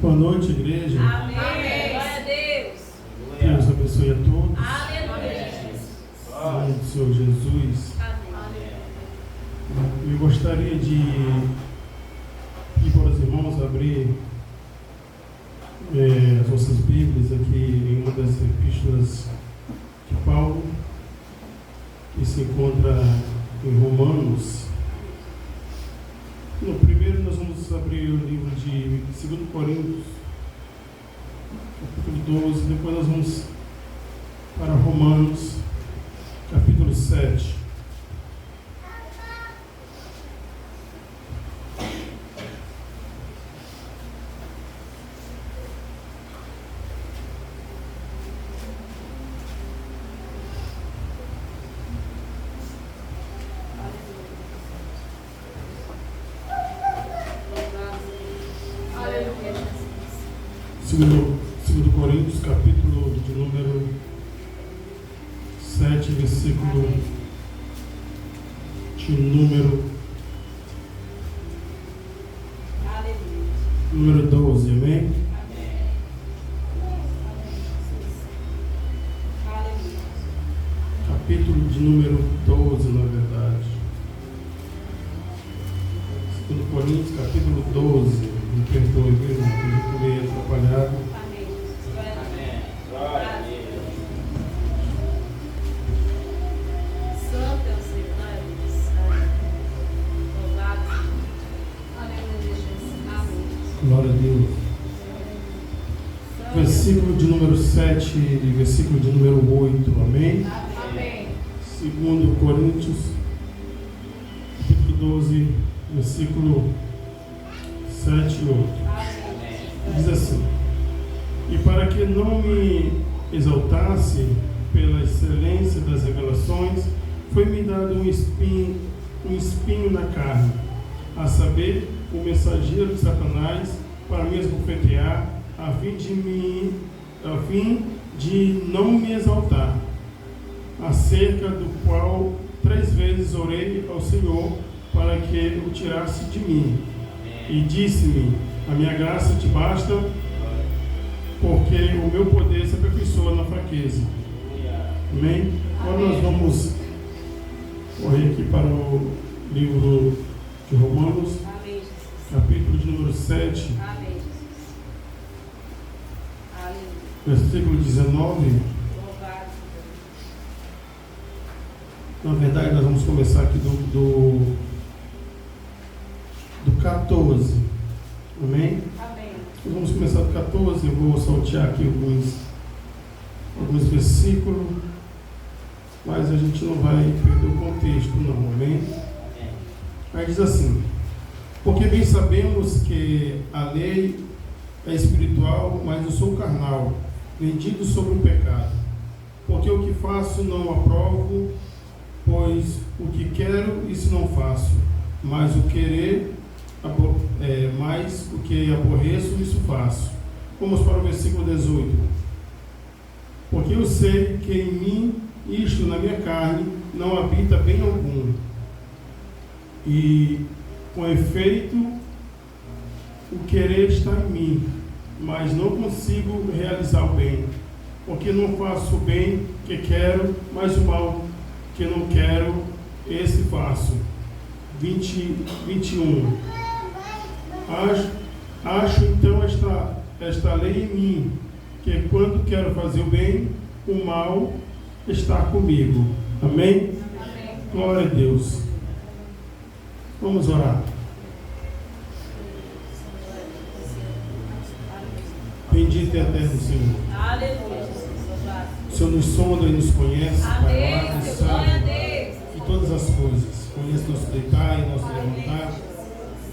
Boa noite, igreja. Amém. Glória a Deus. Deus abençoe a todos. Aleluia. Em nome do Senhor Jesus. Amém. Eu gostaria de pedir para os irmãos abrir as nossas Bíblias aqui em uma das epístolas de Paulo, que se encontra em Romanos. No primeiro nós vamos abrir o livro de 2 Coríntios, capítulo 12, depois nós vamos para Romanos, capítulo 7. Segundo Coríntios, capítulo de número 7, versículo de número 12, amém? Capítulo de número 12, na verdade. Segundo Coríntios, capítulo 12. Me perdoe, viu? Eu meio atrapalhado. Amém. Santo é o Senhor. Louvado. Aleluia, Jesus. Amém. Glória a Deus. Versículo de número 7 e versículo de número 8, amém? Amém. Segundo Coríntios, capítulo 12, versículo 7 e 8. Diz assim: e para que não me exaltasse pela excelência das revelações, foi-me dado um espinho na carne, a saber, o mensageiro de Satanás, para me esbofetear, a fim de não me exaltar, acerca do qual 3 vezes orei ao Senhor para que o tirasse de mim. E disse-me: a minha graça te basta, porque o meu poder se aperfeiçoa na fraqueza. Amém? Agora nós vamos correr aqui para o livro de Romanos, Amém, Jesus. capítulo de número 7, Amém, Jesus. Aleluia. versículo 19. Louvado. Na verdade, nós vamos começar aqui do 14. Amém? Amém. Nós vamos começar do 14. Eu vou saltear aqui alguns versículos, mas a gente não vai perder o contexto, não. Amém? Aí diz assim: porque bem sabemos que a lei é espiritual, mas eu sou carnal, vendido sobre o pecado. Porque o que faço não aprovo, pois o que quero, isso não faço, mas o querer, mais o que aborreço, isso faço. Vamos para o versículo 18. Porque eu sei que em mim, isto na minha carne, não habita bem algum. E, com efeito, o querer está em mim, mas não consigo realizar o bem. Porque não faço o bem que quero, mas o mal que não quero, esse faço. 21. Acho então esta lei em mim, que quando quero fazer o bem, o mal está comigo. Amém? Amém. Glória a Deus. Vamos orar. Bendito e eterno Senhor. Aleluia, Jesus. Louvado. O Senhor nos sonda e nos conhece, Pai amado, Amém. e Senhor. Glória a sabe Deus. de todas as coisas. Conhece nosso deitar e nosso levantar,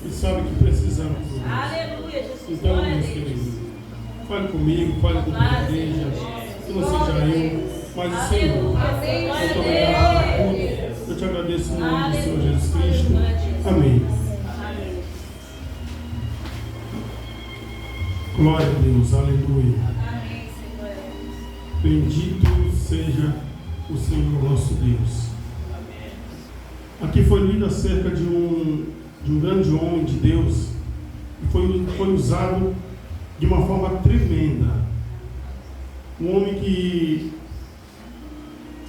e sabe que precisamos de Deus. Aleluia, Jesus. Então, Glória a meus Deus. queridos, fale comigo, fale com a igreja, que não seja eu, mas o Senhor. Amém. Muito Glória obrigado a por Deus. tudo. Eu te agradeço em nome do Senhor Aleluia. Jesus Cristo. Glória a Deus. Amém. Amém. Glória a Deus, aleluia. Amém, Senhor. Bendito seja o Senhor nosso Deus. Aqui foi lido acerca de um grande homem de Deus, que foi usado de uma forma tremenda. Um homem que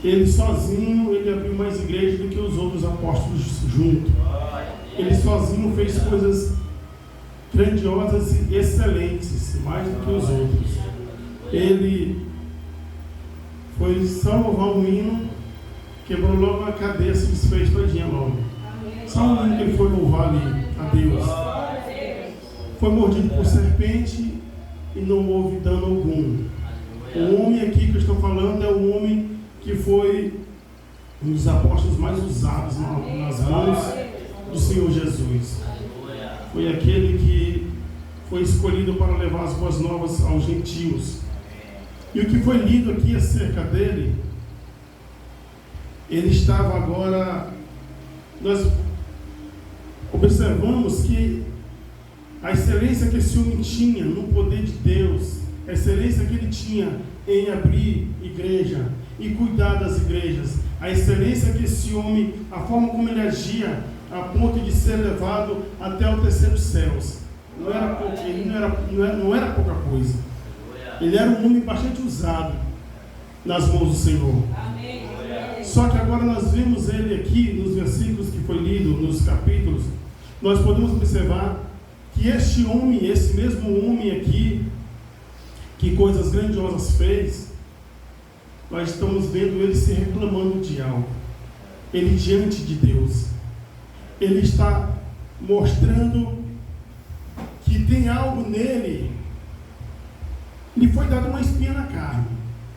ele sozinho, ele abriu mais igrejas do que os outros apóstolos juntos. Ele sozinho fez coisas grandiosas e excelentes, mais do que os outros. Ele foi só louvar um hino, quebrou logo a cadeia, se desfez todinha logo. Só um hino que ele foi louvar ali a Deus. Foi mordido por serpente e não houve dano algum. O homem aqui que eu estou falando é o homem que foi um dos apóstolos mais usados nas mãos do Senhor Jesus. Foi aquele que foi escolhido para levar as boas novas aos gentios. E o que foi lido aqui acerca dele, ele estava agora, nós observamos que a excelência que esse homem tinha no poder de Deus, a excelência que ele tinha em abrir igreja e cuidar das igrejas, a excelência que esse homem, a forma como ele agia, a ponto de ser levado até o terceiro céus, não era pouca coisa. Ele era um homem bastante usado nas mãos do Senhor. Só que agora nós vemos ele aqui nos versículos que foi lido, nos capítulos, nós podemos observar que este homem, esse mesmo homem aqui, que coisas grandiosas fez, nós estamos vendo ele se reclamando de algo. Ele diante de Deus, ele está mostrando que tem algo nele. Lhe foi dada uma espinha na carne,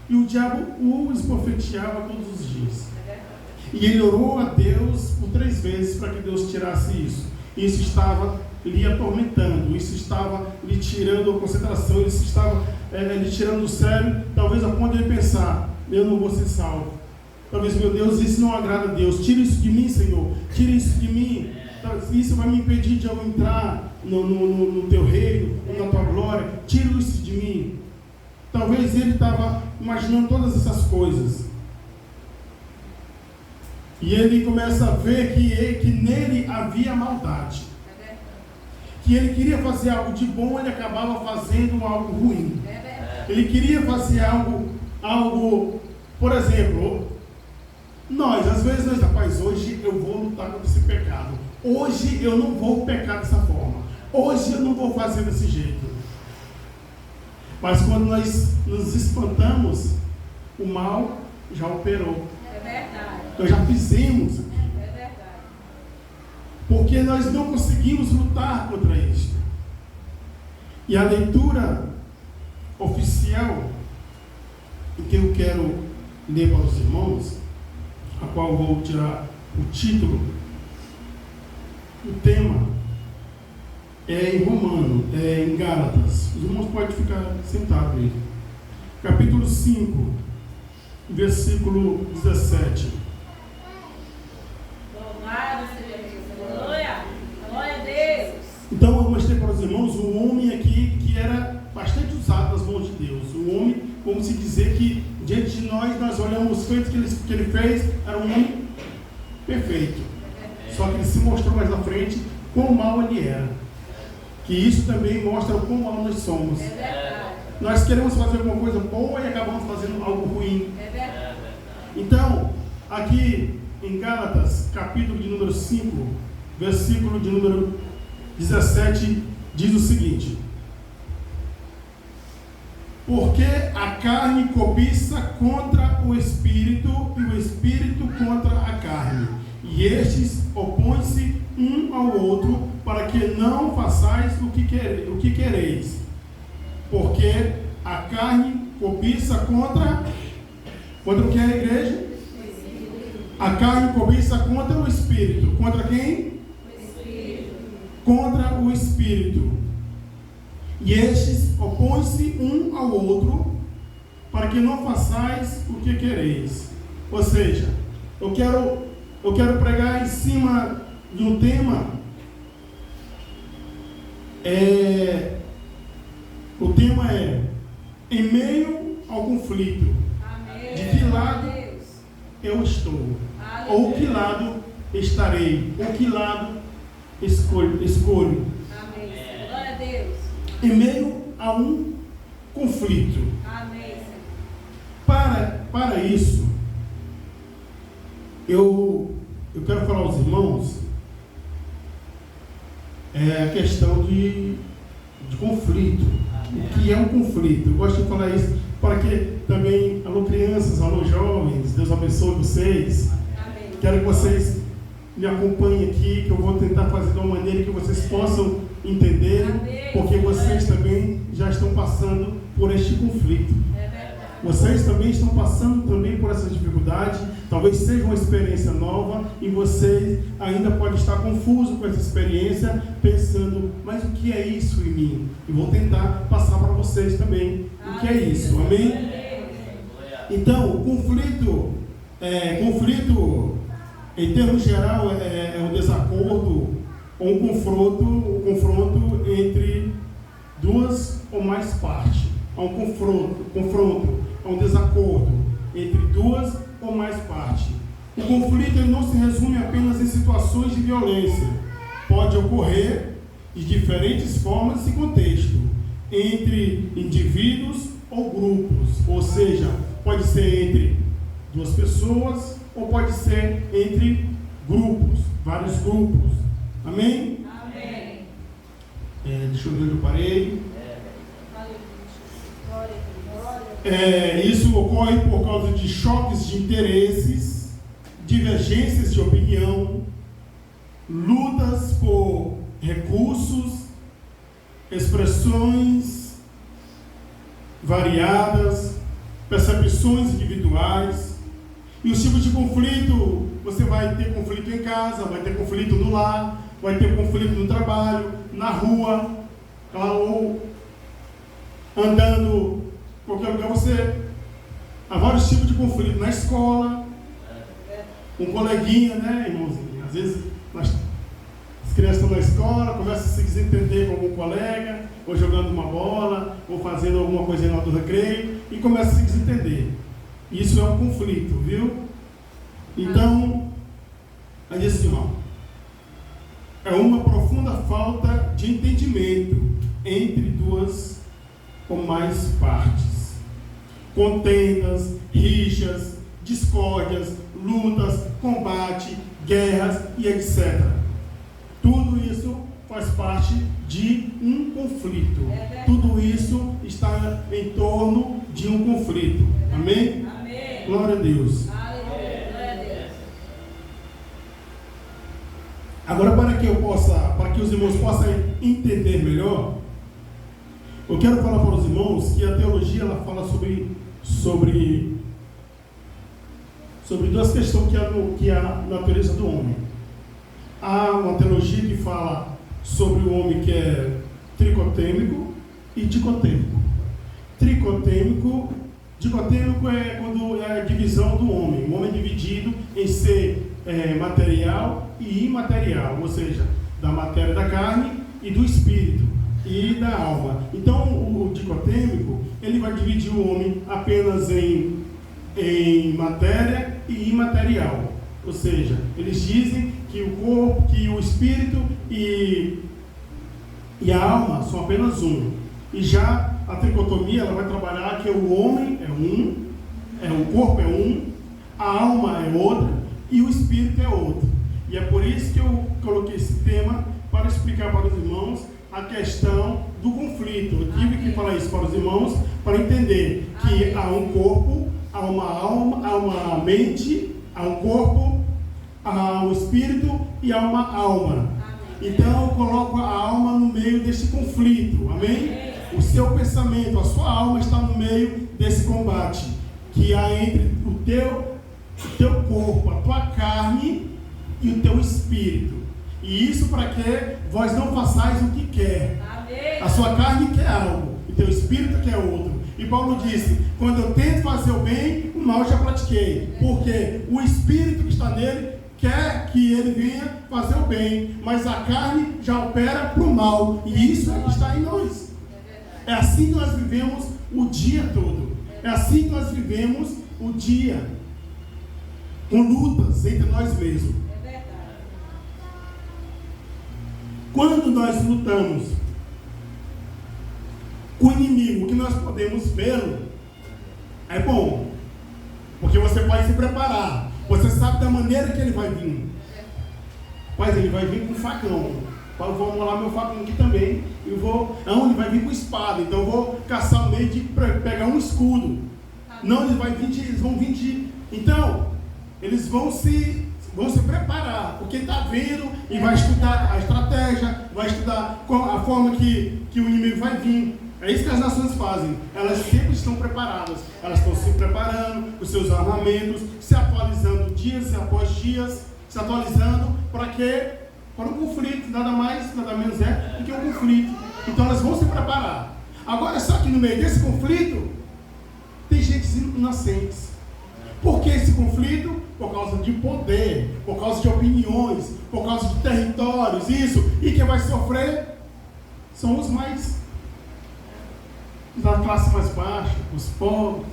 e o diabo o esbofeteava todos os dias. E ele orou a Deus por 3 vezes para que Deus tirasse isso. Isso estava lhe atormentando, isso estava lhe tirando a concentração, isso estava lhe tirando do sério, talvez a ponto de ele pensar: eu não vou ser salvo. Talvez, meu Deus, isso não agrada a Deus. Tira isso de mim, Senhor. Tira isso de mim. Isso vai me impedir de eu entrar no teu reino, na tua glória. Tira isso de mim. Talvez ele estava imaginando todas essas coisas. E ele começa a ver que nele havia maldade. Que ele queria fazer algo de bom, ele acabava fazendo algo ruim. Ele queria fazer algo, por exemplo, às vezes, rapaz, hoje eu vou lutar contra esse pecado. Hoje eu não vou pecar dessa forma. Hoje eu não vou fazer desse jeito. Mas quando nós nos espantamos, o mal já operou. É verdade. Nós já fizemos. É verdade. Porque nós não conseguimos lutar contra isso. E a leitura oficial que eu quero ler para os irmãos, a qual vou tirar o título, o tema é em Romano, é em Gálatas. Os irmãos podem ficar sentados aí. Capítulo 5, versículo 17. Louvado seja Deus. Glória. Glória a Deus. Então eu mostrei para os irmãos um homem aqui que era bastante usado nas mãos de Deus. Um homem, como se dizer que diante de nós olhamos os feitos que ele fez, era um homem perfeito. Só que ele se mostrou mais na frente quão mal ele era. Que isso também mostra o quão mal nós somos. É verdade. Nós queremos fazer alguma coisa boa e acabamos fazendo algo ruim. É verdade. Então, aqui em Gálatas, capítulo de número 5, versículo de número 17, diz o seguinte: porque a carne cobiça contra o espírito e o espírito contra a carne, e estes opõem-se um ao outro, para que não façais o que quereis. Porque a carne cobiça contra o que é a igreja? A carne cobiça contra o espírito. Contra quem? O Espírito. Contra o espírito. E estes opõem-se um ao outro, para que não façais o que quereis. Ou seja, eu quero pregar em cima de um tema. O tema é em meio ao conflito. Amém. De que lado Deus. eu estou? Aleluia. Ou que lado estarei? Ou que lado escolho? Amém. Glória a Deus. Em meio a um conflito. Amém. Para isso, eu quero falar aos irmãos a questão de conflito. O que é um conflito? Eu gosto de falar isso para que também, alô crianças, alô jovens, Deus abençoe vocês. Amém. Quero que vocês me acompanhem aqui, que eu vou tentar fazer de uma maneira que vocês possam entender, Amém. porque vocês também já estão passando por este conflito. É verdade. Vocês também estão passando também por essa dificuldade, talvez seja uma experiência nova e vocês ainda podem estar confuso com essa experiência, pensando, mas o que é isso em mim? E vou tentar passar para vocês também o que é isso, amém? Então, o conflito, em termos geral, é um desacordo ou um confronto entre duas ou mais partes. Há um confronto, há um desacordo entre duas ou mais partes. O conflito ele não se resume apenas em situações de violência. Pode ocorrer de diferentes formas e contexto, entre indivíduos ou grupos, ou seja, pode ser entre duas pessoas ou pode ser entre grupos, vários grupos. Amém? Amém. Deixa eu ver onde eu parei. Glória. Isso ocorre por causa de choques de interesses, divergências de opinião, lutas por recursos, expressões variadas, percepções individuais. E os tipos de conflito, você vai ter conflito em casa, vai ter conflito no lar, vai ter conflito no trabalho, na rua, ou andando em qualquer lugar. Há vários tipos de conflito. Na escola, um coleguinha, né, irmãozinho? Às vezes as crianças estão na escola, começam a se desentender com algum colega, ou jogando uma bola, ou fazendo alguma coisa na hora do recreio, e começa a se desentender. Isso é um conflito, viu? Então, aí assim, é uma profunda falta de entendimento entre duas ou mais partes. Contendas, rixas, discórdias, lutas, combate, guerras e etc. Tudo isso faz parte de um conflito. Tudo isso está em torno de um conflito. Amém? Amém. Glória a Deus. Aleluia. Glória a Deus. Agora, para que os irmãos possam entender melhor, eu quero falar para os irmãos que a teologia ela fala sobre duas questões que é a natureza do homem. Há uma teologia que fala sobre o homem que é tricotêmico e dicotêmico. Dicotêmico é quando é a divisão do homem. O homem é dividido em ser material e imaterial, ou seja, da matéria da carne e do espírito e da alma. Então, o dicotêmico, ele vai dividir o homem apenas em matéria e imaterial. Ou seja, eles dizem que o corpo, que o espírito e a alma são apenas um. E já a tricotomia ela vai trabalhar que o homem é um, o corpo é um, a alma é outra e o espírito é outro. E é por isso que eu coloquei esse tema para explicar para os irmãos a questão do conflito. Eu tive que falar isso para os irmãos para entender que há um corpo, há uma alma, há uma mente, há um corpo, há um espírito e há uma alma. Então eu coloco a alma no meio desse conflito. Amém? O seu pensamento, a sua alma está no meio desse combate que há entre o teu corpo, a tua carne e o teu espírito. E isso para que vós não façais o que quer. Amém. A sua carne quer algo, e teu espírito quer outro. E Paulo disse, quando eu tento fazer o bem, o mal já pratiquei. Porque o espírito que está nele quer que ele venha fazer o bem, mas a carne já opera para o mal. E isso é que está em nós. É assim que nós vivemos o dia todo. É assim que nós vivemos o dia. Com lutas entre nós mesmos. É verdade. Quando nós lutamos com o inimigo, que nós podemos vê-lo, é bom. Porque você pode se preparar. Você sabe da maneira que ele vai vir. Mas ele vai vir com facão. Eu vou molar meu facão aqui também. Não, ele vai vir com espada. Então eu vou caçar o meio de pegar um escudo. Não, eles vão vir de... Então, eles vão se preparar. Porque está vindo e vai estudar a estratégia, vai estudar a forma que o inimigo vai vir. É isso que as nações fazem. Elas sempre estão preparadas. Elas estão se preparando, os seus armamentos, se atualizando dias após dias, se atualizando para quê? Para um conflito. Nada mais, nada menos do que um conflito. Então elas vão se preparar. Agora, só que no meio desse conflito, tem gente inocentes. Por que esse conflito? Por causa de poder, por causa de opiniões, por causa de territórios, isso. E quem vai sofrer são os mais da classe mais baixa, os pobres.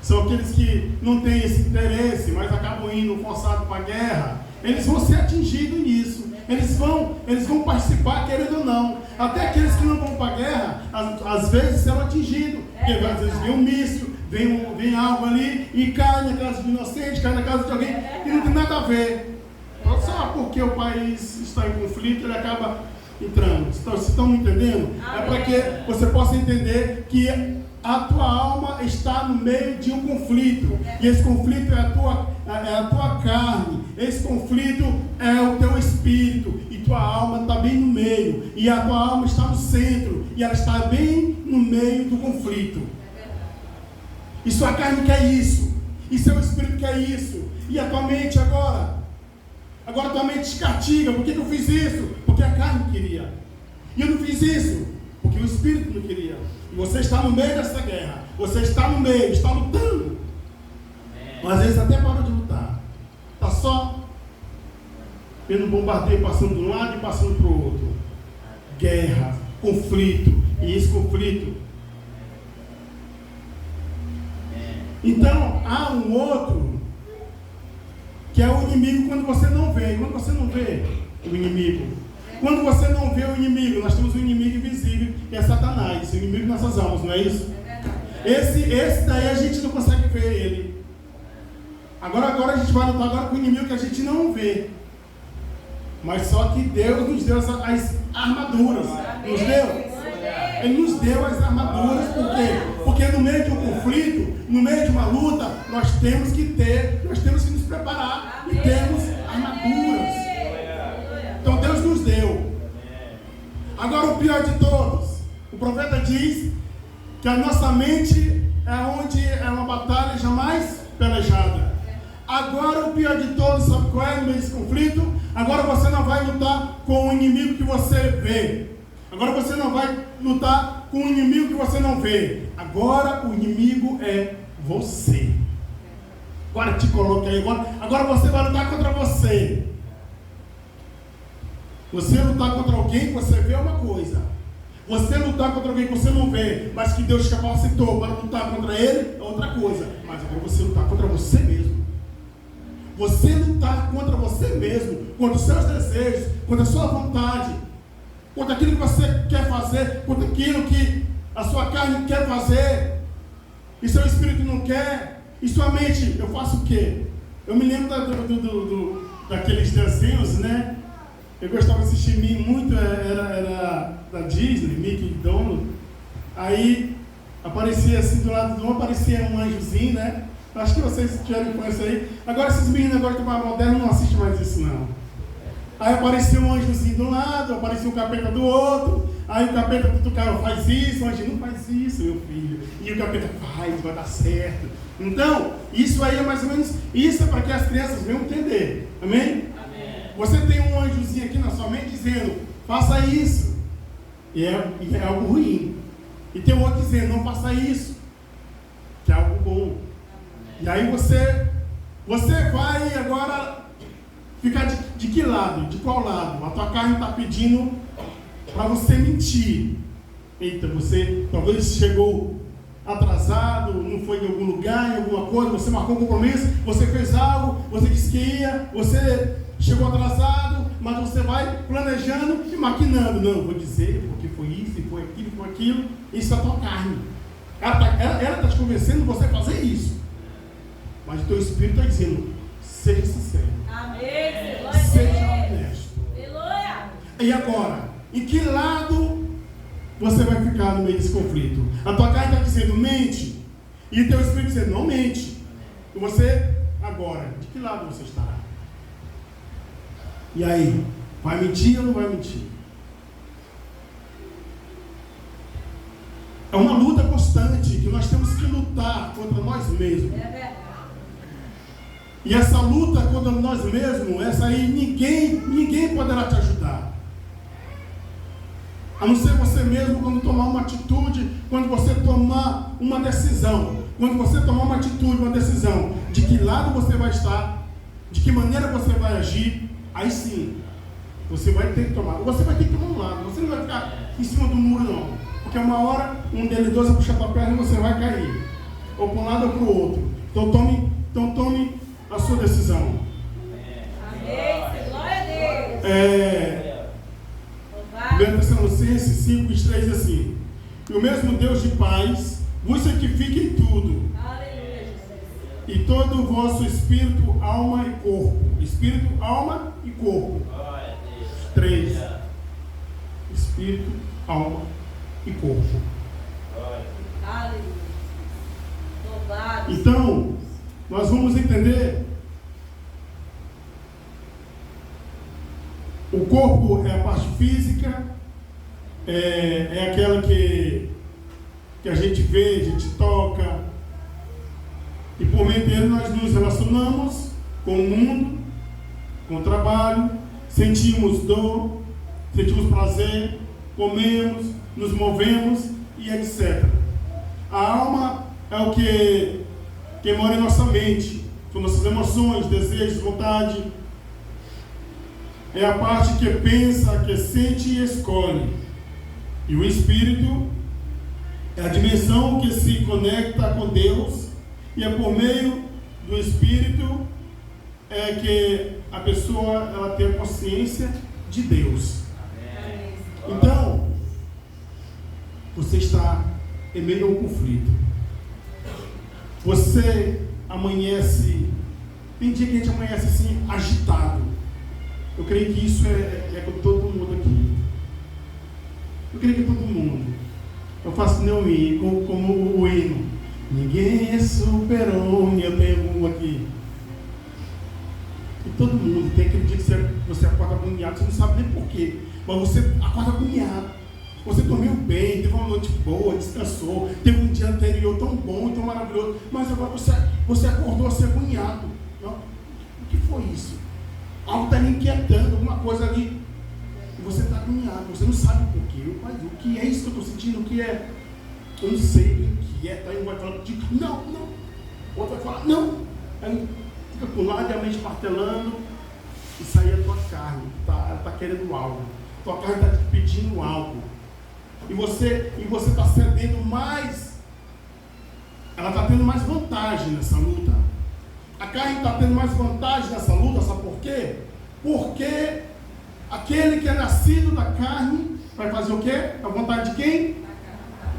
São aqueles que não têm esse interesse, mas acabam indo forçados para a guerra. Eles vão ser atingidos nisso. Eles vão participar, querendo ou não. Até aqueles que não vão para a guerra, às vezes serão atingidos. Porque às vezes vem um míssil, vem algo ali e cai na casa de inocente, cai na casa de alguém que não tem nada a ver. Não só porque o país está em conflito, ele acaba entrando. Vocês estão me entendendo? É para que você possa entender que a tua alma está no meio de um conflito. E esse conflito é a tua carne. Esse conflito é o teu espírito. E tua alma está bem no meio. E a tua alma está no centro. E ela está bem no meio do conflito. E sua carne quer isso. E seu espírito quer isso. E a tua mente agora tua mente te castiga. Por que eu fiz isso? Porque a carne queria. E eu não fiz isso porque o espírito não queria. E você está no meio dessa guerra. Você está no meio, está lutando. Às vezes até parou de lutar. Está só vendo bombardeio passando de um lado e passando para o outro. Guerra, conflito. E esse conflito. Então há um outro que é o inimigo quando você não vê. Quando você não vê o inimigo. Quando você não vê o inimigo, nós temos um inimigo invisível, que é Satanás, o inimigo de nossas almas, não é isso? Esse daí a gente não consegue ver ele. Agora a gente vai lutar agora com o inimigo que a gente não vê. Mas só que Deus nos deu as armaduras. Nos deu? Ele nos deu as armaduras, por quê? Porque no meio de um conflito, no meio de uma luta, nós temos que nos preparar e temos armaduras. Então Deus nos deu. Agora o pior de todos, o profeta diz que a nossa mente é onde é uma batalha jamais pelejada. Agora o pior de todos, sabe qual é no meio desse conflito? Agora você não vai lutar com o inimigo que você vê. Agora você não vai lutar com o inimigo que você não vê. Agora o inimigo é você. Agora te coloque aí. Agora você vai lutar contra você. Você lutar contra alguém que você vê é uma coisa. Você lutar contra alguém que você não vê, mas que Deus te capacitou para lutar contra ele, é outra coisa. Mas agora você lutar contra você mesmo. Você lutar contra você mesmo, contra os seus desejos, contra a sua vontade, contra aquilo que você quer fazer, contra aquilo que a sua carne quer fazer, e seu espírito não quer, e sua mente, eu faço o quê? Eu me lembro daqueles desenhos, né? Eu gostava de assistir muito, era da Disney, Mickey e Donald. Aí aparecia assim, do lado de um aparecia um anjozinho, né? Acho que vocês tiveram infância aí. Agora esses meninos agora que estão mais modernos não assistem mais isso não. Aí aparecia um anjozinho do lado, aparecia um capeta do outro. Aí o capeta do cara faz isso, o anjo não faz isso, meu filho. E o capeta faz, vai dar certo. Então, isso aí é mais ou menos, isso é para que as crianças venham entender. Amém? Você tem um anjozinho aqui na sua mente dizendo, faça isso. E é algo ruim. E tem outro dizendo, não faça isso. Que é algo bom. E aí você vai agora ficar de que lado? De qual lado? A tua carne está pedindo para você mentir. Eita, você talvez chegou atrasado, não foi em algum lugar, em alguma coisa, você marcou um compromisso, você fez algo, você disse que ia, você chegou atrasado, mas você vai planejando e maquinando. Não, vou dizer porque foi isso, e foi aquilo. Isso é a tua carne. Ela está te convencendo você a fazer isso. Mas o teu espírito está dizendo, seja sincero. Amém. Seja honesto. Aleluia. E agora, em que lado você vai ficar no meio desse conflito? A tua carne está dizendo, mente. E o teu espírito dizendo, não mente. E você, agora, de que lado você está? E aí, vai mentir ou não vai mentir? É uma luta constante que nós temos que lutar contra nós mesmos. É verdade. E essa luta contra nós mesmos, essa aí ninguém poderá te ajudar. A não ser você mesmo quando tomar uma atitude, quando você tomar uma decisão. Quando você tomar uma atitude, uma decisão, de que lado você vai estar, de que maneira você vai agir, aí sim, você vai ter que tomar. Você vai ter que tomar um lado, você não vai ficar em cima do muro não. Porque uma hora, um deles dois vai puxar tua perna e você vai cair. Ou para um lado ou para o outro. Então tome a sua decisão. Amém. Glória a Deus. 1 Tessalonicenses 5, 23 diz assim: e o mesmo Deus de paz vos santifique em tudo. Aleluia, Jesus. E todo o vosso espírito, alma e corpo. Espírito, alma e corpo. 3. Espírito, alma e corpo. Aleluia. Louvado. Então, nós vamos entender. O corpo é a parte física, é aquela que a gente vê, a gente toca, e por meio dele nós nos relacionamos com o mundo, com o trabalho, sentimos dor, sentimos prazer, comemos, nos movemos e etc. A alma é o que mora em nossa mente, são nossas emoções, desejos, vontade. É a parte que pensa, que sente e escolhe. E o espírito é a dimensão que se conecta com Deus, e é por meio do espírito é que a pessoa ela tem a consciência de Deus. Amém. Então, você está em meio a um conflito. Você amanhece, tem dia que a gente amanhece assim, agitado. Eu creio que isso é com todo mundo aqui. Eu creio que todo mundo. Eu faço que nem o hino, como o hino. Ninguém é super-homem. Eu tenho um aqui. E todo mundo tem aquele dia que você acorda agoniado, você não sabe nem porquê. Mas você acorda agoniado. Você dormiu bem, teve uma noite boa, descansou, teve um dia anterior tão bom, tão maravilhoso. Mas agora você acordou assim agoniado. Não? O que foi isso? Algo está me inquietando, alguma coisa ali. E você está agoniado, você não sabe por quê. Mas o que é isso que eu estou sentindo? O que é? Eu não sei, me inquieta. Aí um vai falar contigo, não. Outro vai falar, não. Aí fica com lado e a mente martelando. E sai a tua carne. Ela está querendo algo. Tua carne está te pedindo algo. E você está cedendo mais. Ela está tendo mais vantagem nessa luta. A carne está tendo mais vantagem nessa luta, sabe por quê? Porque aquele que é nascido da carne vai fazer o quê? A vontade de quem?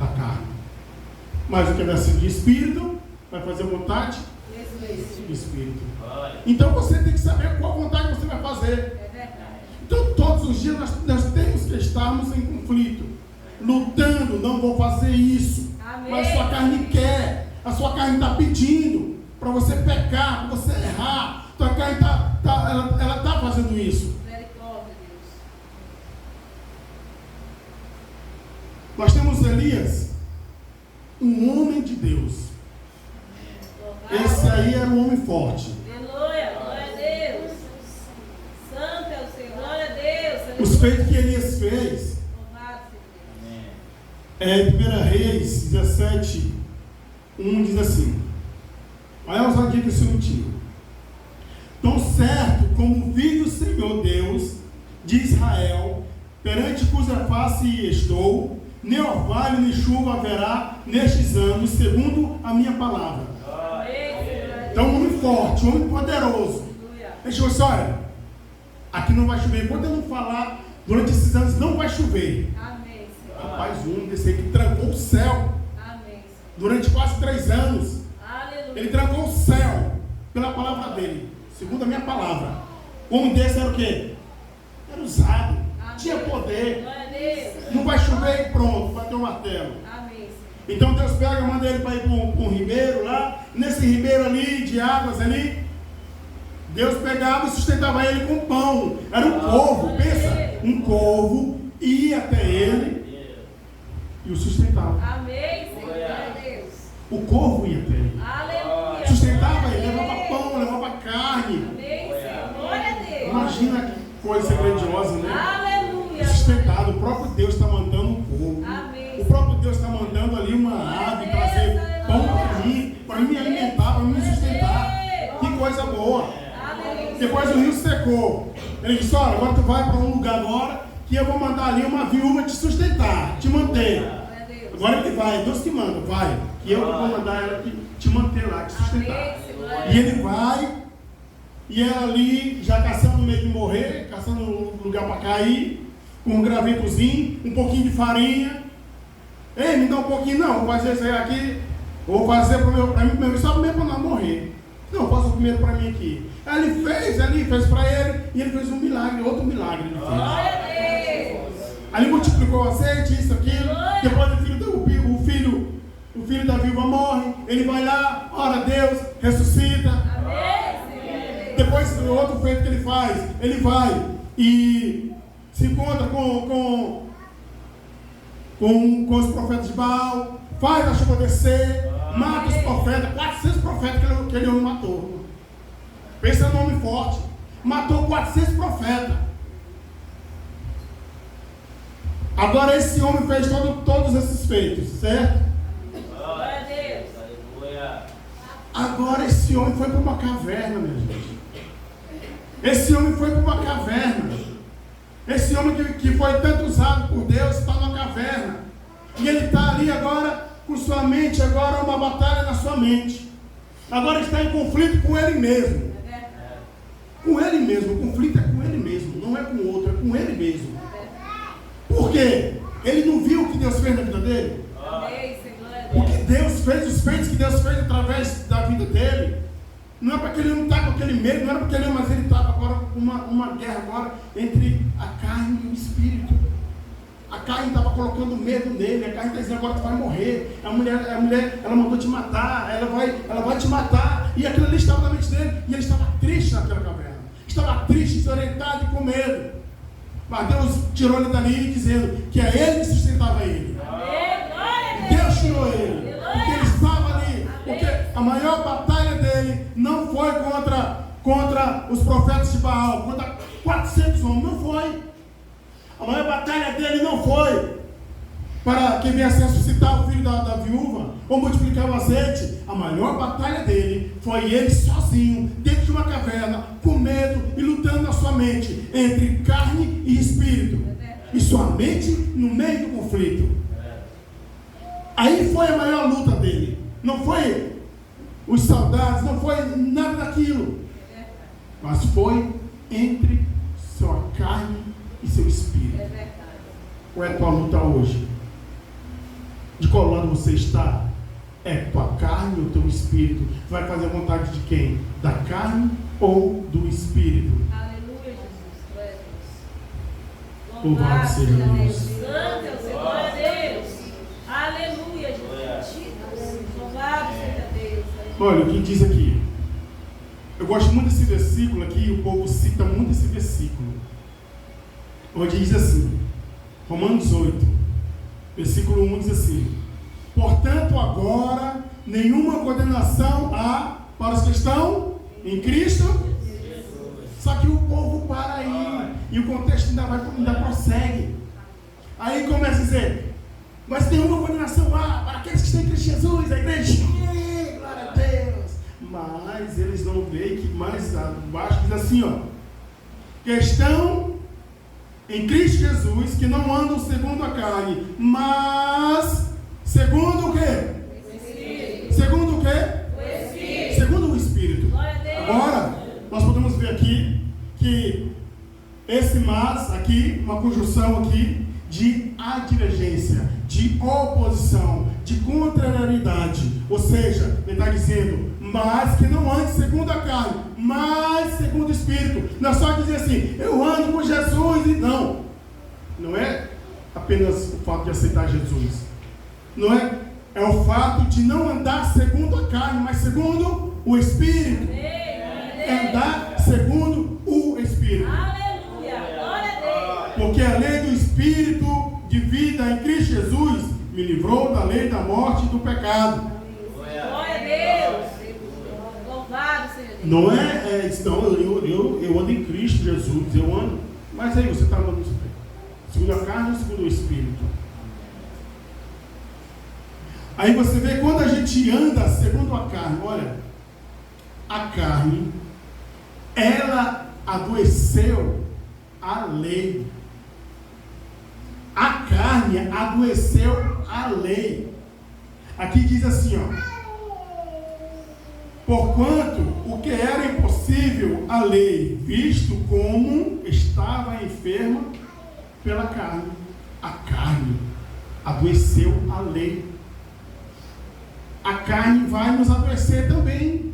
Da carne. Mas o que é nascido de espírito vai fazer a vontade do espírito. Então você tem que saber qual vontade você vai fazer. É verdade. Então todos os dias nós temos que estarmos em conflito, lutando. Não vou fazer isso. Amém. Mas a sua carne quer, a sua carne está pedindo para você pecar, para você errar. Tua carne ela está fazendo isso. Misericórdia, Deus. Nós temos Elias, um homem de Deus. Louvado. Esse aí era um homem forte. Aleluia. Glória a Deus. Santo é o Senhor. Glória a Deus. Os feitos que Elias fez, Louvado seja Deus. em 1 Reis 17, 1 diz assim: olha a ousadia que esse homem tinha. Tão certo como vive o Senhor Deus de Israel, perante cuja face estou, nem orvalho nem chuva haverá nestes anos, segundo a minha palavra. Amém. Então, um homem forte, um homem poderoso. Aleluia. Ele chegou assim: olha, Aqui não vai chover. Enquanto eu não falar, durante esses anos não vai chover. Amém, Senhor. Rapaz, um homem desse aí que trancou o céu. Amém, Senhor. Durante quase 3 anos. Aleluia. Ele trancou o céu pela palavra dele. Segundo a minha palavra. O homem desse era o quê? Era usado. Amém. Tinha poder. Glória a Deus. Não vai chover e pronto, vai ter um martelo. Amém, Senhor. Então Deus pega e manda ele para ir para um ribeiro lá. Nesse ribeiro ali, de águas ali, Deus pegava e sustentava ele com pão. Era um corvo, pensa. Um corvo ia até ele e o sustentava. Amém, Senhor. Glória a Deus. O corvo ia até ele. Aleluia. Sustentava ele, levava pão, levava carne. Amém, Senhor. Glória a Deus. Imagina que coisa grandiosa, né? Aleluia. Sustentado, o próprio Deus está mandando um corvo. Amém. O próprio Deus está mandando ali uma ave trazer pão para mim alimentar, para me sustentar. Que coisa boa. Aleluia. Depois o rio secou. Ele disse: olha, agora tu vai para um lugar agora que eu vou mandar ali uma viúva te sustentar, te manter. Glória a Deus. Agora ele vai, Deus que manda, vai. Que eu vou mandar ela te manter lá, te sustentar. Amém, Senhor. E ele vai, e ela ali já caçando meio de morrer, caçando um lugar para cair, com um gravetozinho, um pouquinho de farinha. Ei, me dá um pouquinho, não, vou fazer isso aí aqui, vou fazer para mim, só comer para não morrer. Não, faça o primeiro para mim aqui. Aí ele fez para ele, e ele fez um milagre, outro milagre ele fez. Glória a Deus. Ali multiplicou o azeite, isso, aquilo. Depois o filho da viúva morre, ele vai lá, ora a Deus, ressuscita. Amém, Senhor. Depois o outro feito que ele faz, ele vai e se encontra com os profetas de Baal, faz a chuva descer, mata os profetas, 400 profetas que ele homem matou. Pensa num homem forte, matou 400 profetas. Agora esse homem fez todos esses feitos, certo? Glória a Deus. Agora esse homem foi para uma caverna, minha gente. Esse homem foi para uma caverna. Esse homem que foi tanto usado por Deus está numa caverna. E ele está ali agora com sua mente, agora uma batalha na sua mente. Agora está em conflito com ele mesmo. Com ele mesmo, o conflito é com ele mesmo, não é com o outro, é com ele mesmo. Por quê? Ele não viu o que Deus fez na vida dele? Amém, Senhor. O que Deus fez, os feitos que Deus fez através da vida dele. Não é porque ele não está com aquele medo, não era porque ele, mas ele estava agora com uma guerra agora entre a carne e o espírito. A carne estava colocando medo nele, a carne está dizendo: agora tu vai morrer. A mulher, ela mandou te matar, ela vai te matar. E aquilo ali estava na mente dele, e ele estava triste naquela caverna. Estava triste, desorientado e com medo. Mas Deus tirou ele dali dizendo que é ele que sustentava ele. Amém. Glória a Deus. Deus tirou ele, porque ele estava ali. Porque a maior batalha dele não foi contra os profetas de Baal, contra 400 homens, não foi. A maior batalha dele não foi para que viesse ressuscitar o filho da viúva ou multiplicar o azeite. A maior batalha dele foi ele sozinho, dentro de uma caverna, com medo e lutando na sua mente entre carne e espírito. E sua mente no meio do conflito. Aí foi a maior luta dele. Não foi os soldados, não foi nada daquilo. Mas foi entre sua carne e seu espírito. É verdade. Qual é a tua luta hoje? De qual lado você está? É tua carne ou teu espírito? Vai fazer a vontade de quem? Da carne ou do espírito? Aleluia, Jesus. Glória a Deus. Louvado seja Deus. Santo é o Senhor. Glória a Deus. Aleluia, Jesus. Louvado seja Deus. Olha o que diz aqui. Eu gosto muito desse versículo aqui, o povo cita muito esse versículo. Onde diz assim, Romanos 8, versículo 1 diz assim: portanto agora nenhuma condenação há para os que estão em Cristo. Só que o povo para aí, e o contexto ainda prossegue. Aí começa a dizer: mas nenhuma condenação há para aqueles que estão em Cristo Jesus. A igreja, glória a Deus. Mas eles não veem que mais abaixo diz assim, ó: que estão em Cristo Jesus, que não andam segundo a carne, mas segundo o quê? O Espírito. Segundo o quê? O Espírito. Segundo o Espírito. Glória a Deus. Agora, nós podemos ver aqui que Esse mas aqui, uma conjunção aqui de advergência, de oposição, de contrariedade. Ou seja, ele está dizendo, mas que não ande segundo a carne, mas segundo o Espírito. Não é só dizer assim, eu ando com Jesus e não. Não é apenas o fato de aceitar Jesus. Não é? É o fato de não andar segundo a carne, mas segundo o Espírito. Andar segundo o Espírito. Porque a lei do Espírito de vida em Cristo Jesus me livrou da lei da morte e do pecado. Glória a Deus. Louvado seja Deus. Não é então, eu ando em Cristo Jesus, eu ando. Mas aí você está andando segundo a carne ou segundo o Espírito? Aí você vê quando a gente anda segundo a carne, olha, a carne, ela adoeceu a lei. A carne adoeceu a lei. Aqui diz assim, porquanto o que era impossível a lei, visto como estava enferma pela carne. A carne adoeceu a lei. A carne vai nos adoecer também.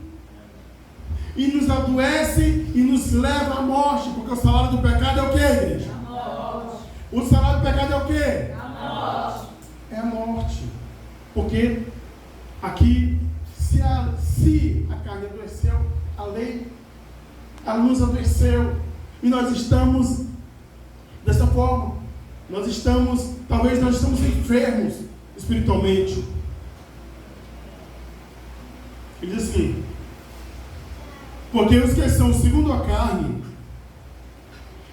E nos adoece e nos leva à morte, porque o salário do pecado é o que, igreja? A morte. O salário do pecado é o que? A morte. É a morte. Porque aqui, se a carne adoeceu, a lei, ela nos adoeceu. E nós estamos dessa forma. Talvez nós estamos enfermos espiritualmente. Ele diz assim, porque os que são segundo a carne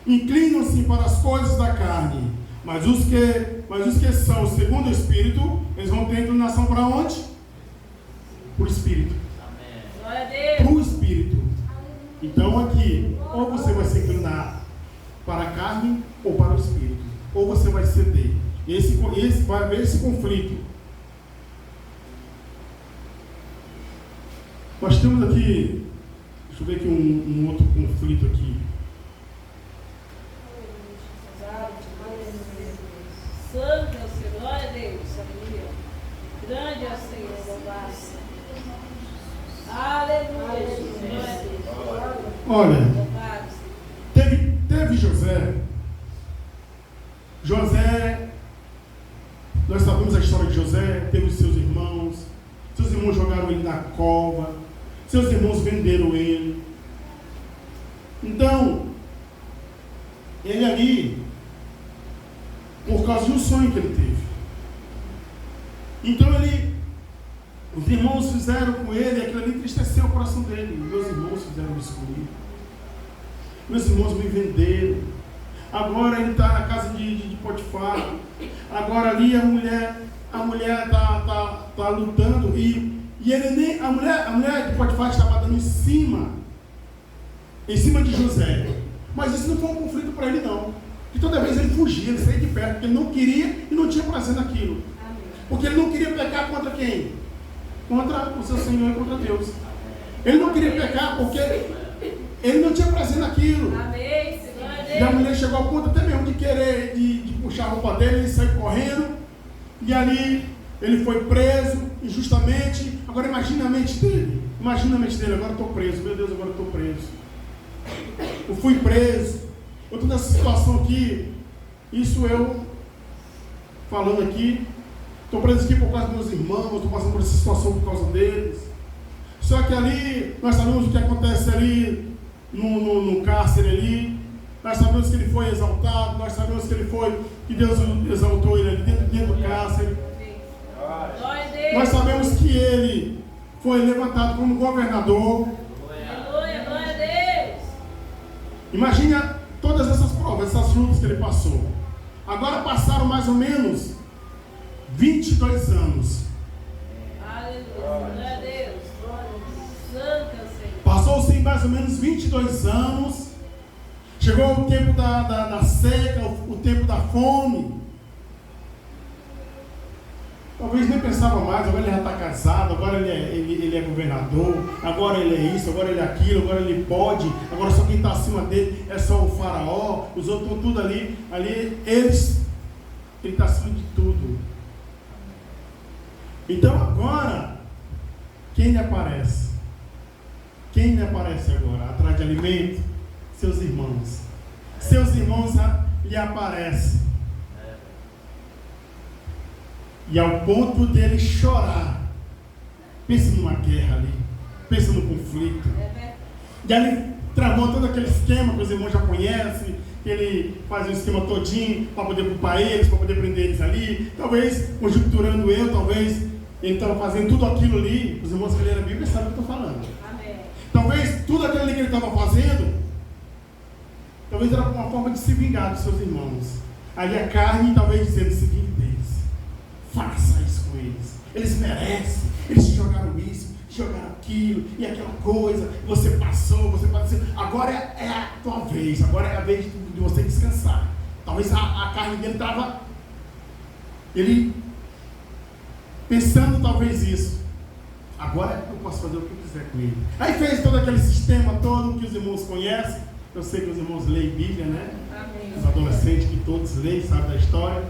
inclinam-se para as coisas da carne, mas os que são segundo o Espírito, eles vão ter inclinação para onde? Para o Espírito. Glória a Deus. Para o Espírito. Então aqui, ou você vai se inclinar para a carne ou para o Espírito, ou você vai ceder. Esse vai haver esse conflito. Nós temos aqui, deixa eu ver aqui um outro conflito aqui. Santo é o Senhor, glória a Deus, aleluia. Grande é o Senhor, louvado. Aleluia, Jesus, glória a Deus. Olha, Louvado, teve José. José, nós sabemos a história de José, teve os seus irmãos jogaram ele na cova, seus irmãos venderam ele. Então, ele ali, por causa de um sonho que ele teve. Então os irmãos fizeram com ele, aquilo ali entristeceu o coração dele. Meus irmãos fizeram isso comigo. Meus irmãos me venderam. Agora ele está na casa de Potifar. Agora ali a mulher está lutando e ele nem, a mulher de Potifar estava dando em cima de José. Mas isso não foi um conflito para ele não. E toda vez ele fugia, ele saía de perto, porque ele não queria e não tinha prazer naquilo. Porque ele não queria pecar contra quem? Contra o seu Senhor e contra Deus. Ele não queria pecar porque ele não tinha prazer naquilo. Amém. E a mulher chegou ao ponto até mesmo de querer de puxar a roupa dele, ele saiu correndo. E ali ele foi preso injustamente. Agora imagina a mente dele. Agora eu estou preso. Meu Deus, agora eu estou preso. Eu fui preso. Eu estou nessa situação aqui. Isso eu falando aqui. Estou preso aqui por causa dos meus irmãos. Estou passando por essa situação por causa deles. Só que ali, nós sabemos o que acontece ali no cárcere ali. Nós sabemos que ele foi exaltado. Nós sabemos que Deus exaltou ele ali dentro do cárcere. Nós sabemos que ele foi levantado como governador. Glória a Deus. Imagina todas essas provas, essas lutas que ele passou. Agora passaram mais ou menos 22 anos. Aleluia. Glória a Deus. Santo é o Senhor. Passou-se mais ou menos 22 anos. Chegou o tempo da seca, o tempo da fome. Talvez nem pensava mais, agora ele já está casado, agora ele é governador, agora ele é isso, agora ele é aquilo, agora ele pode, agora só quem está acima dele é só o faraó, os outros estão tudo ali ele está acima de tudo. Então agora, quem lhe aparece? Quem lhe aparece agora? Atrás de alimento? Seus irmãos. Seus irmãos lhe aparecem. E ao ponto dele chorar. Pensa numa guerra ali. Pensa no conflito. E ali travou todo aquele esquema que os irmãos já conhecem. Que ele faz o esquema todinho para poder culpar eles, para poder prender eles ali. Talvez, conjecturando talvez ele estava fazendo tudo aquilo ali. Os irmãos que leram a Bíblia sabem o que eu estou falando. Amém. Talvez tudo aquilo ali que ele estava fazendo, talvez era uma forma de se vingar dos seus irmãos. Ali a carne talvez dizendo: se vingue deles. Faça isso com eles. Eles merecem. Eles te jogaram isso, te jogaram aquilo e aquela coisa. Você passou, você padeceu. Agora é a tua vez. Agora é a vez de você descansar. Talvez a carne dele estava, ele pensando talvez isso. Agora eu posso fazer o que eu quiser com ele. Aí fez todo aquele sistema todo que os irmãos conhecem. Eu sei que os irmãos leem Bíblia, né? Amém. Os adolescentes que todos leem, sabem da história.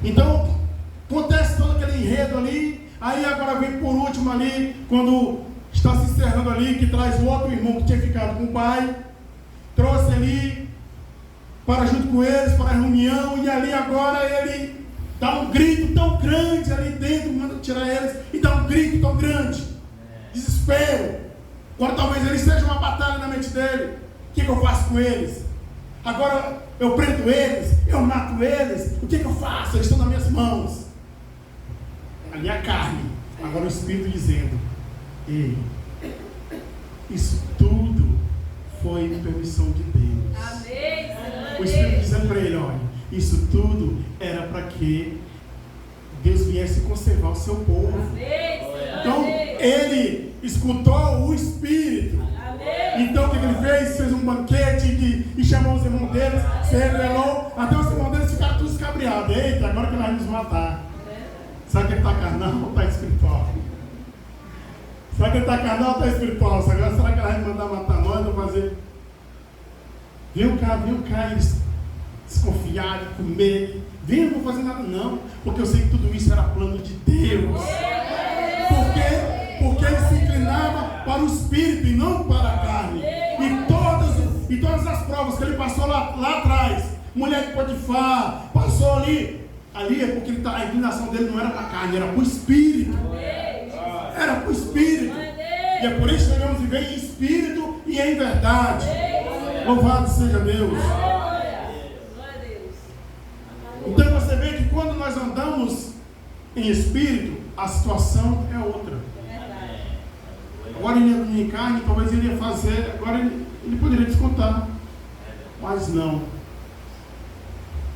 Então, acontece todo aquele enredo ali. Aí agora vem por último ali, quando está se encerrando ali, que traz o outro irmão que tinha ficado com o pai. Trouxe ali, para junto com eles, para a reunião. E ali agora ele dá um grito tão grande ali dentro, manda tirar eles. E dá um grito tão grande. Desespero. Agora talvez ele seja uma batalha na mente dele. O que eu faço com eles? Agora eu prendo eles, eu mato eles. O que eu faço? Eles estão nas minhas mãos. Ali a carne. Agora o Espírito dizendo: ei, isso tudo foi permissão de Deus. Amém. O Espírito dizendo para ele: olha, isso tudo era para que Deus viesse conservar o seu povo. Amém. Então ele escutou o Espírito. Então o que ele fez? Fez um banquete e chamou os irmãos deles, se revelou, até os irmãos deles ficaram todos escabriados. Eita, agora que nós vamos nos matar. Será que ele está carnal ou está espiritual? Será que ele está carnal ou está espiritual? Será que ele vai mandar matar nós ou fazer? Vem cá, eles desconfiados, com medo. Vem, eu não vou fazer nada não, porque eu sei que tudo isso era plano de Deus. Por quê? Porque ele se inclinava para o Espírito e não para a carne. E todas as provas que ele passou lá atrás, mulher de Potifar, passou ali é porque a inclinação dele não era para a carne, era para o Espírito. Era para o Espírito. E é por isso que devemos viver em Espírito e em verdade. Louvado seja Deus. Então você vê que quando nós andamos em Espírito, a situação é outra. Agora ele ia em carne, talvez ele ia fazer, agora ele poderia descontar, mas não.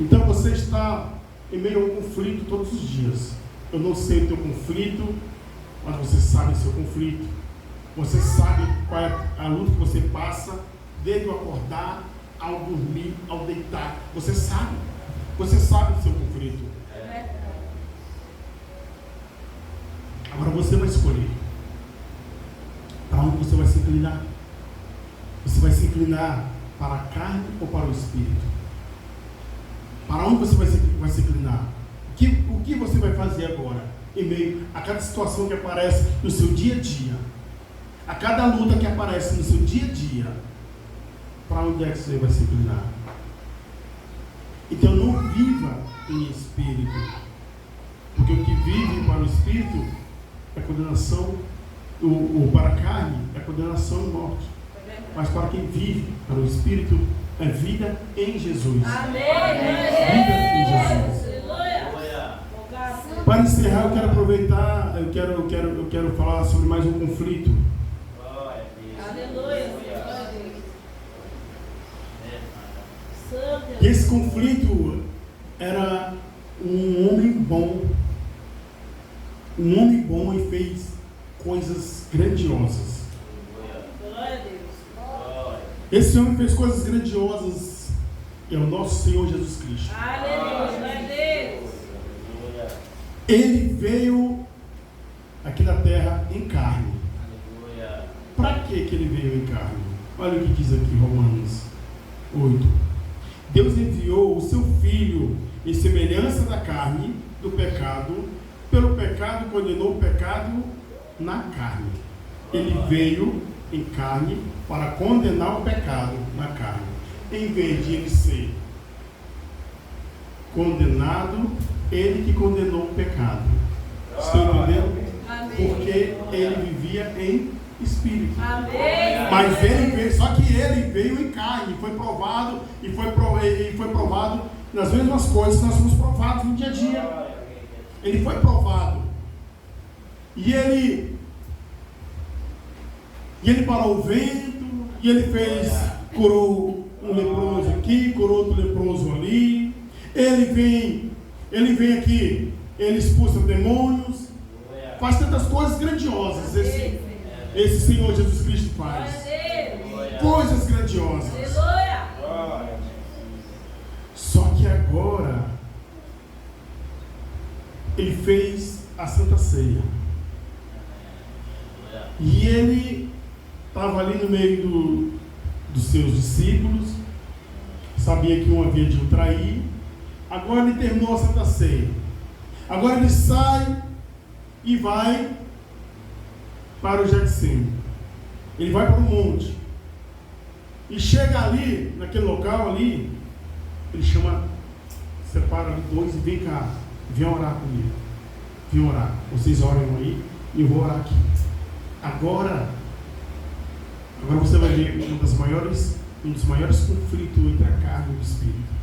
Então você está em meio a um conflito todos os dias. Eu não sei o teu conflito, mas você sabe o seu conflito. Você sabe qual é a luta que você passa, desde o acordar, ao dormir, ao deitar. Você sabe do seu conflito. Agora você vai escolher para onde você vai se inclinar. Você vai se inclinar para a carne ou para o Espírito? Para onde você vai se inclinar? O que você vai fazer agora? Em meio a cada situação que aparece no seu dia a dia, a cada luta que aparece no seu dia a dia, para onde é que você vai se inclinar? Então não viva em espírito, porque o que vive para o Espírito é condenação, ou para a carne é condenação e morte. Mas para quem vive para o Espírito é vida em Jesus. Amém. Vida em Jesus. Para encerrar, eu quero aproveitar, eu quero falar sobre mais um conflito. Aleluia. Esse conflito era um homem bom e fez coisas grandiosas. Esse homem fez coisas grandiosas, é o nosso Senhor Jesus Cristo. Aleluia. Ele veio aqui na terra em carne. Para que ele veio em carne? Olha o que diz aqui Romanos 8. Deus enviou o seu Filho em semelhança da carne, do pecado. Pelo pecado condenou o pecado na carne. Ele veio em carne para condenar o pecado na carne. Em vez de ele ser condenado, ele que condenou o pecado. Estão entendendo? Porque ele vivia em espírito. Amém. Mas ele veio, só que ele veio em carne, foi provado e foi provado nas mesmas coisas que nós somos provados no dia a dia. Ele foi provado. E ele parou o vento, e ele curou um leproso aqui, curou outro leproso ali. Ele vem aqui, ele expulsa demônios, faz tantas coisas grandiosas. Esse Senhor Jesus Cristo faz coisas grandiosas. Só que agora ele fez a Santa Ceia. E ele estava ali no meio dos seus discípulos, sabia que um havia de o trair. Agora ele terminou a Santa Ceia. Agora ele sai e vai para o Getsemane. Ele vai para o monte. E chega ali, naquele local ali, ele separa ali dois e vem cá, vem orar comigo. Vem orar. Vocês oram aí e eu vou orar aqui. Agora você vai ver um dos maiores conflitos entre a carne e o espírito.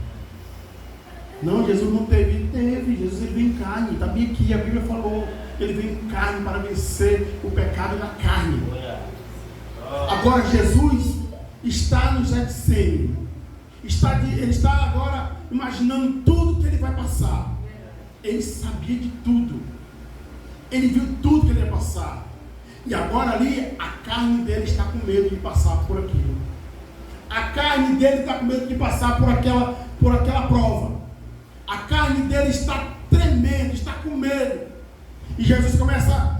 Não, Jesus não teve. Jesus ele veio em carne. Está bem aqui, a Bíblia falou. Ele veio em carne para vencer o pecado na carne. Agora Jesus está no Getsemane. Ele está agora imaginando tudo que ele vai passar. Ele sabia de tudo. Ele viu tudo que ele ia passar. E agora ali, a carne dele está com medo de passar por aquilo. A carne dele está com medo de passar por aquela prova. A carne dele está tremendo, está com medo. E Jesus começa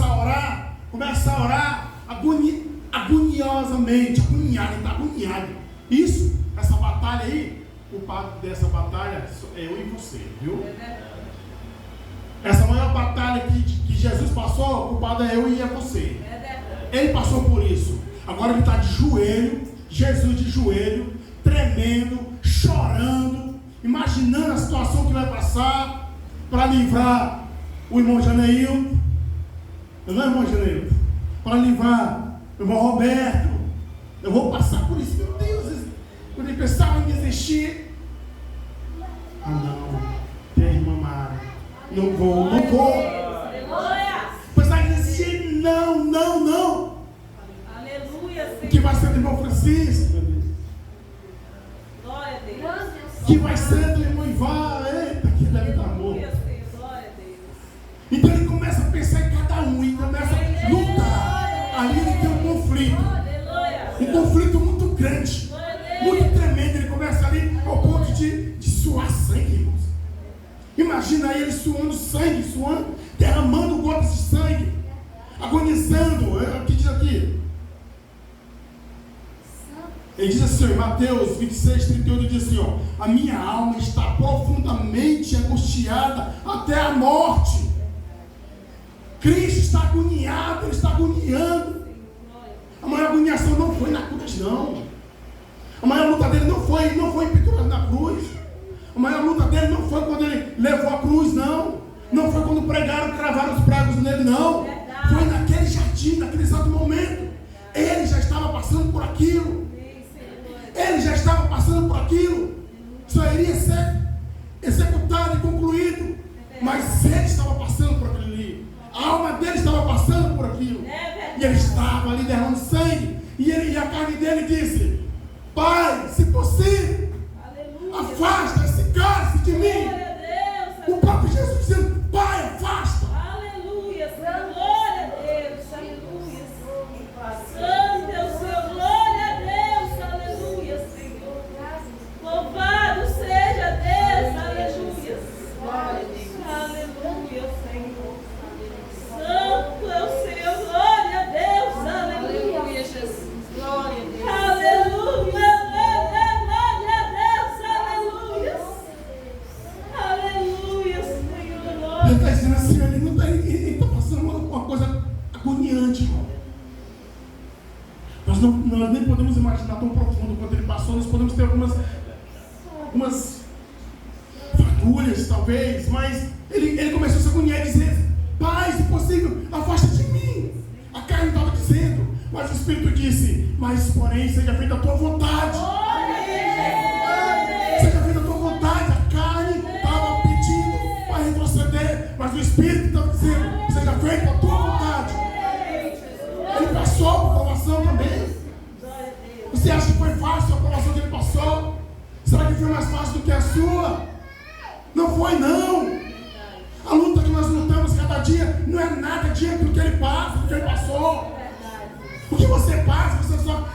a orar agoniosamente, ele está agoniado. Isso, essa batalha aí, o culpado dessa batalha é eu e você, viu? Essa maior batalha que Jesus passou, o culpado é eu e é você. Ele passou por isso. Agora ele está de joelho, Jesus de joelho, tremendo, chorando, imaginando a situação que vai passar para livrar o irmão Janeilton. Não é, irmão Janeilton? Para livrar o irmão Roberto. Eu vou passar por isso, meu Deus. Quando ele pensava em desistir, não, tem a irmã Mara. Não vou. Pensava em desistir, não. Aleluia, Senhor. Que vai ser do irmão Francisco. Glória a Deus. Que vai ser do irmão Ivar. Eita, que deve estar morto. Glória a Deus. Então ele começa a pensar em cada um e começa a lutar. Ali ele tem um conflito. Um conflito muito grande, muito tremendo. Ele começa ali ao ponto de suar sangue, irmãos. Imagina ele suando sangue, derramando gotas de sangue, agonizando. O que diz aqui? Ele diz assim, em Mateus 26, 38, diz assim, a minha alma está profundamente angustiada até a morte. Cristo está agoniado, ele está agoniando. A maior agoniação não foi na cruz, não. A maior luta dele não foi pendurado na cruz. A maior luta dele não foi quando ele levou a cruz, não. Não foi quando pregaram, cravaram os pregos nele, não. Foi naquele jardim, naquele exato momento. Ele já estava passando por aquilo. Só iria ser executado e concluído. Mas ele estava passando por aquilo ali. A alma dele estava passando por aquilo. E ele estava ali derramando sangue. E a carne dele disse: Pai, se possível, afasta esse cálice de mim. O próprio Jesus dizendo: Pai, afasta. Aleluia, Senhor. Glória a Deus. Aleluia, Santo é o Senhor. Glória a Deus. Aleluia, Senhor. Louvado seja Deus. Aleluia. Aleluia. Ele está dizendo assim, ele está passando uma coisa agoniante, irmão. Nós nem podemos imaginar tão profundo quanto ele passou. Nós podemos ter algumas fagulhas, talvez, mas ele começou a se agoniar e dizer: Pai, se possível, afasta de mim. A carne estava dizendo, mas o Espírito disse: mas porém, seja feita a tua vontade. Seja feita a tua vontade. A carne estava pedindo para retroceder, mas o Espírito estava dizendo: seja feita a tua vontade. Ele passou por provação também. Você acha que foi fácil a provação que ele passou? Será que foi mais fácil do que a sua? Não foi, não. A luta que nós lutamos cada dia não é nada diante do que ele passa, do que ele passou. O que você passa,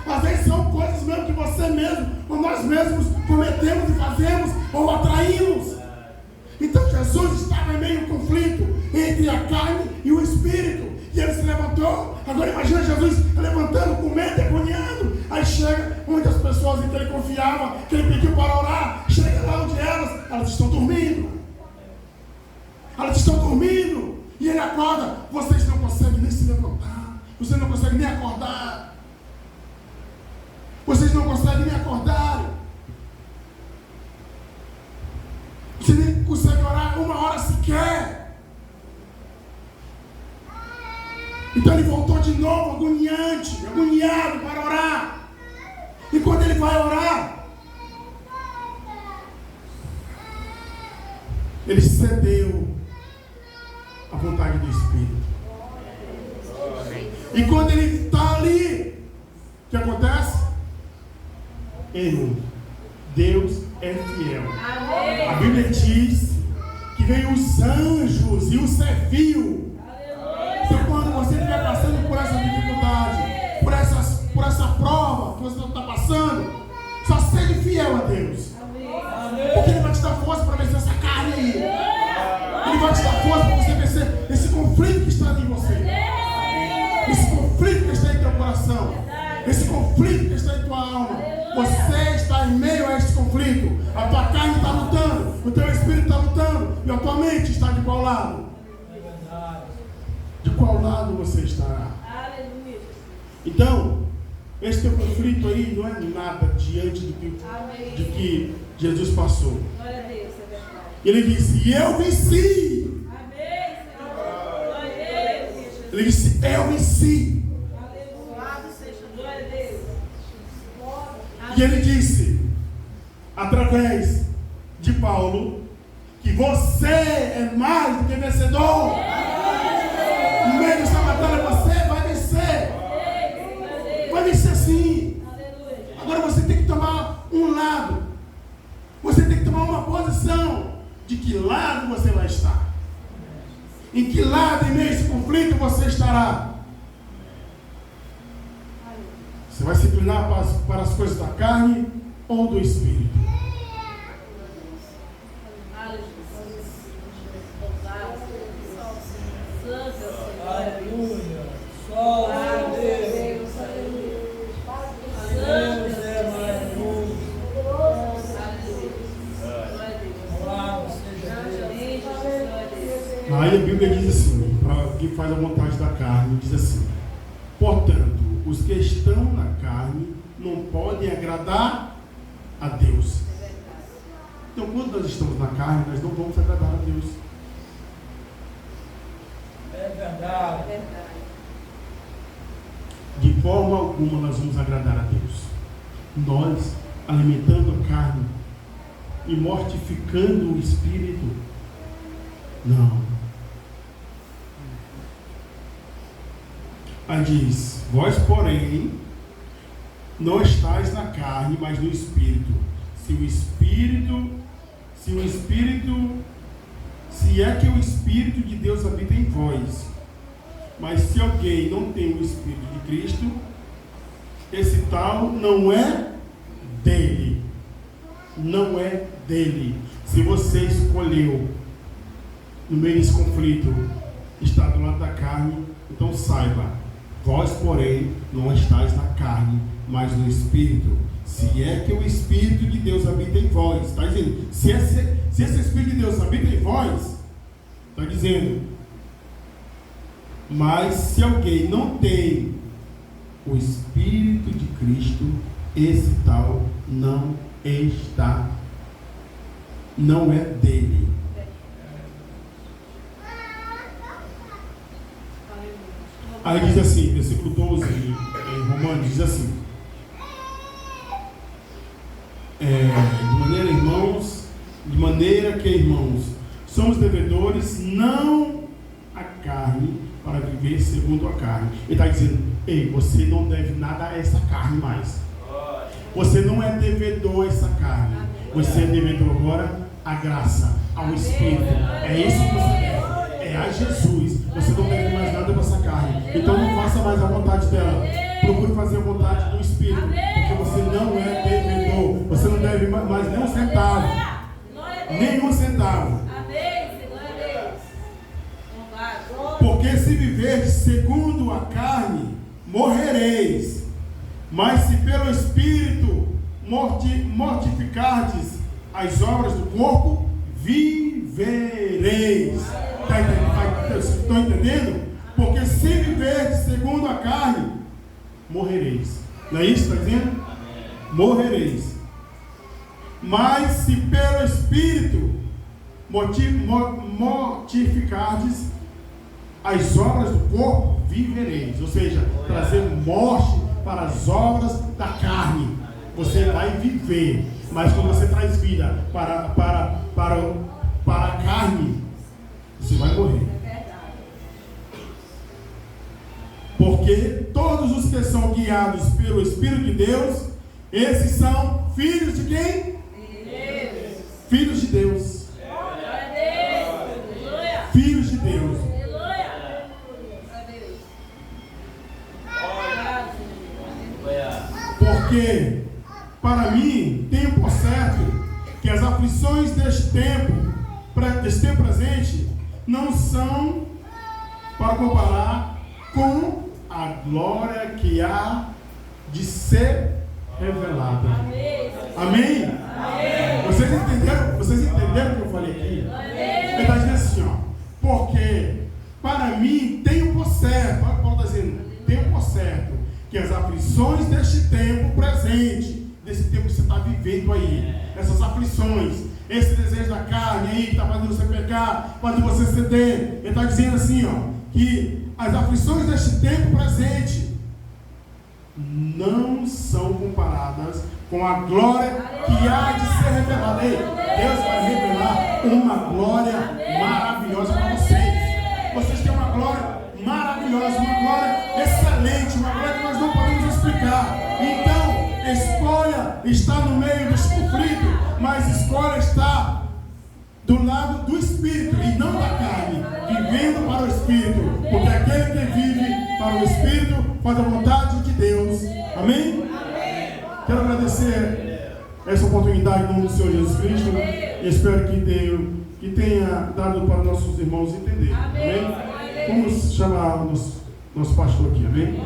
às vezes são coisas mesmo que você mesmo, ou nós mesmos cometemos e fazemos, ou atraímos. Então Jesus estava em meio a um conflito entre a carne e o Espírito. E ele se levantou. Agora imagina Jesus levantando, com medo, agoniando. Aí chega onde as pessoas em que ele confiava, que ele pediu para orar. Chega lá onde elas estão dormindo. Elas estão dormindo. E ele acorda. Vocês não conseguem nem se levantar. Vocês não conseguem nem acordar. Vocês não conseguem nem acordar. Você nem consegue orar uma hora sequer. Então ele voltou de novo, agoniado para orar. E quando ele vai orar, ele cedeu à vontade do Espírito. E quando ele está ali, o que acontece? Irmão, Deus é fiel. A Bíblia diz que veio os anjos e o serviu. Então quando você estiver passando por essa dificuldade, por essa prova que você está passando, só seja fiel a Deus. Porque Ele vai te dar força para vencer essa carne aí. Ele vai te dar força para você vencer esse conflito que está em você. Esse conflito que está em teu coração. Esse conflito que está em tua alma. Você está em meio a esse conflito. A tua carne está lutando, o teu espírito está lutando, e a tua mente está de qual lado? De qual lado você estará? Aleluia. Então, esse teu conflito aí não é nada diante de que Jesus passou. Glória a Deus, é verdade. Ele disse: e eu venci. Amém, Senhor. Glória a Deus. Ele disse: eu venci. Aleluia. Glória a Deus. E ele disse, através de Paulo, que você é mais do que vencedor. No meio dessa batalha você vai vencer. Vai vencer sim. Agora você tem que tomar um lado. Você tem que tomar uma posição. De que lado você vai estar? Em que lado, em meio a esse conflito, você estará? Você vai se inclinar para as coisas da carne ou do Espírito? Aleluia. Só a Deus. Deus é maravilhoso. Aí a Bíblia diz assim, para quem faz a vontade da carne, diz assim: portanto, os que estão na carne não podem agradar a Deus. Então, quando nós estamos na carne, nós não vamos agradar a Deus. É verdade. De forma alguma nós vamos agradar a Deus. Nós, alimentando a carne e mortificando o Espírito, não. Aí diz: vós, porém, não estáis na carne, mas no Espírito. Se é que o Espírito de Deus habita em vós. Mas se alguém não tem o Espírito de Cristo, esse tal não é dele. Não é dele. Se você escolheu, no meio desse conflito, estar do lado da carne, então saiba: vós, porém, não estáis na carne, mas no Espírito. Se é que o Espírito de Deus habita em vós. Está dizendo, se esse Espírito de Deus habita em vós, Está dizendo, mas se alguém não tem o Espírito de Cristo, esse tal não é dele. Aí diz assim, versículo 12 em Romanos, diz assim, de maneira que, irmãos, somos devedores não à carne, para viver segundo a carne. Ele está dizendo, ei, você não deve nada a essa carne mais. Você não é devedor a essa carne. Você é devedor agora à graça, ao Espírito. É isso que você deve. É a Jesus. Você não deve mais nada para essa carne. Então não faça mais a vontade dela. Procure fazer a vontade do Espírito. Porque você não é devedor. Você não deve mais nem um centavo. Nenhum centavo. Porque se viverdes segundo a carne, morrereis. Mas se pelo Espírito mortificardes as obras do corpo, vivereis. Estão entendendo? Porque se viverdes segundo a carne, morrereis. Não é isso que está dizendo? Morrereis. Mas se pelo Espírito mortificardes as obras do corpo, vivereis. Ou seja, trazer morte para as obras da carne. Você vai viver. Mas quando você traz vida para a carne, você vai morrer. Porque todos os que são guiados pelo Espírito de Deus, esses são filhos de quem? Deus. Filhos de Deus. Filhos de Deus. Porque, para mim, tenho por certo que as aflições deste tempo presente, não são para comparar com a glória que há de ser revelada. Amém? Amém? Vocês entenderam o que eu falei aqui? Ele está dizendo assim, ó, porque para mim tenho por certo, olha o que Paulo está dizendo, tenho por certo que as aflições deste tempo presente, desse tempo que você está vivendo aí, essas aflições, esse desejo da carne aí que está fazendo você pecar, fazendo você ceder, ele está dizendo assim, ó, que as aflições deste tempo presente não são comparadas com a glória que há de ser revelada. Ei, Deus vai revelar uma glória maravilhosa para vocês. Vocês têm uma glória maravilhosa, uma glória excelente, uma glória que nós não podemos explicar. Então, escolha está no meio desse conflito, mas escolha está do lado do Espírito e não da carne, vivendo para o Espírito, porque aquele que vive para o Espírito faz a vontade de Deus. Amém? Quero agradecer essa oportunidade em nome do Senhor Jesus Cristo e espero que tenha dado para nossos irmãos entender. Amém? Vamos chamar o nosso pastor aqui, amém?